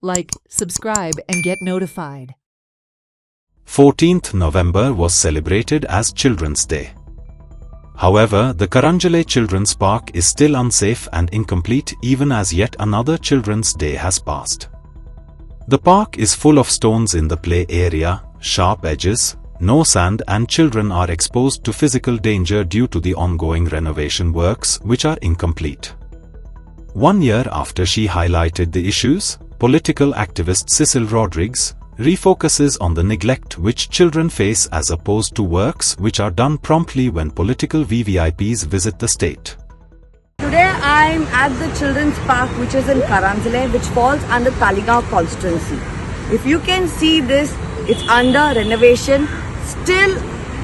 Like, subscribe and get notified. 14th November was celebrated as Children's Day. However, the Caranzalem Children's Park is still unsafe and incomplete even as yet another Children's Day has passed. The park is full of stones in the play area, sharp edges, no sand, and children are exposed to physical danger due to the ongoing renovation works which are incomplete. 1 year after she highlighted the issues, political activist Cecille Rodrigues refocuses on the neglect which children face as opposed to works which are done promptly when political VVIPs visit the state. Today I'm at the Children's Park, which is in Caranzalem, which falls under Talegaon constituency. If you can see this, it's under renovation still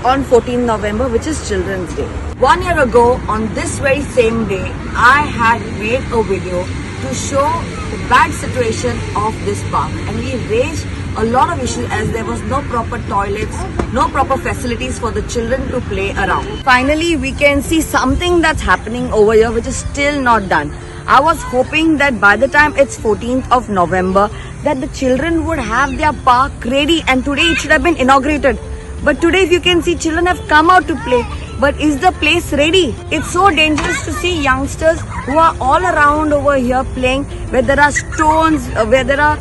on 14th November, which is Children's Day. 1 year ago, on this very same day, I had made a video to show the bad situation of this park, and we raised a lot of issues as there was no proper toilets, no proper facilities for the children to play around. Finally, we can see something that's happening over here which is still not done. I was hoping that by the time it's 14th of November, that the children would have their park ready, and today it should have been inaugurated. But today, if you can see, children have come out to play. But is the place ready? It's so dangerous to see youngsters who are all around over here playing, where there are stones, where there are,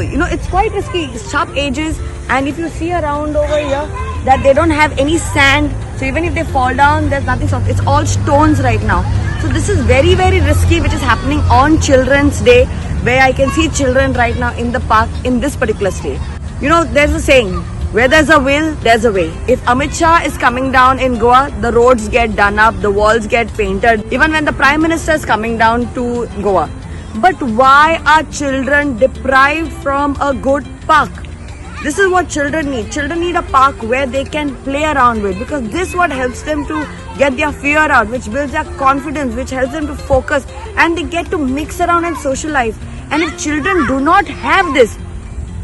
it's quite risky, sharp edges. And if you see around over here, that they don't have any sand. So even if they fall down, there's nothing soft. It's all stones right now. So this is very, very risky, which is happening on Children's Day, where I can see children right now in the park in this particular state. You know, there's a saying, where there's a will, there's a way. If Amit Shah is coming down in Goa, the roads get done up, the walls get painted, even when the Prime Minister is coming down to Goa. But why are children deprived from a good park? This is what children need. Children need a park where they can play around with, because this is what helps them to get their fear out, which builds their confidence, which helps them to focus, and they get to mix around and socialize. And if children do not have this,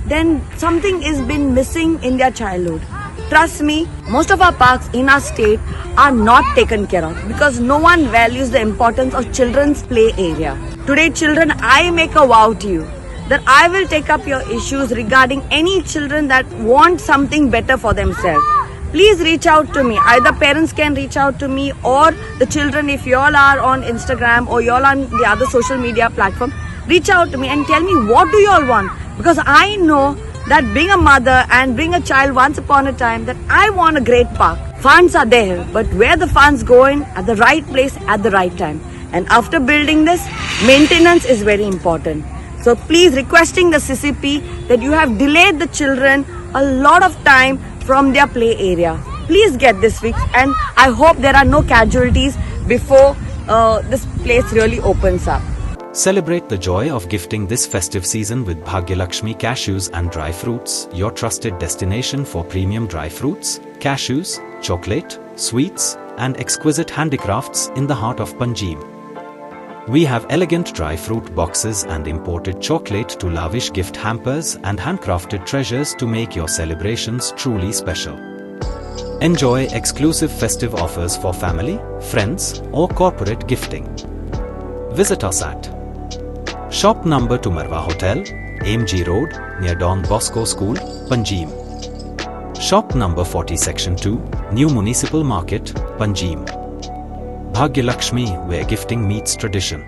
then something is been missing in their childhood. Trust me, most of our parks in our state are not taken care of because no one values the importance of children's play area. Today, children, I make a vow to you that I will take up your issues regarding any children that want something better for themselves. Please reach out to me. Either parents can reach out to me, or the children, if you all are on Instagram or you all on the other social media platform, reach out to me and tell me what do you all want. Because I know that being a mother and being a child once upon a time, that I want a great park. Funds are there, but where the funds go in, at the right place, at the right time. And after building this, maintenance is very important. So please, requesting the CCP that you have delayed the children a lot of time from their play area. Please get this fixed, and I hope there are no casualties before this place really opens up. Celebrate the joy of gifting this festive season with Bhagyalakshmi Cashews and Dry Fruits, your trusted destination for premium dry fruits, cashews, chocolate, sweets, and exquisite handicrafts in the heart of Panjim. We have elegant dry fruit boxes and imported chocolate to lavish gift hampers and handcrafted treasures to make your celebrations truly special. Enjoy exclusive festive offers for family, friends, or corporate gifting. Visit us at Shop number to Marwa Hotel, AMG Road, near Don Bosco School, Panjim. Shop number 40 Section 2, New Municipal Market, Panjim. Bhagyalakshmi, where gifting meets tradition.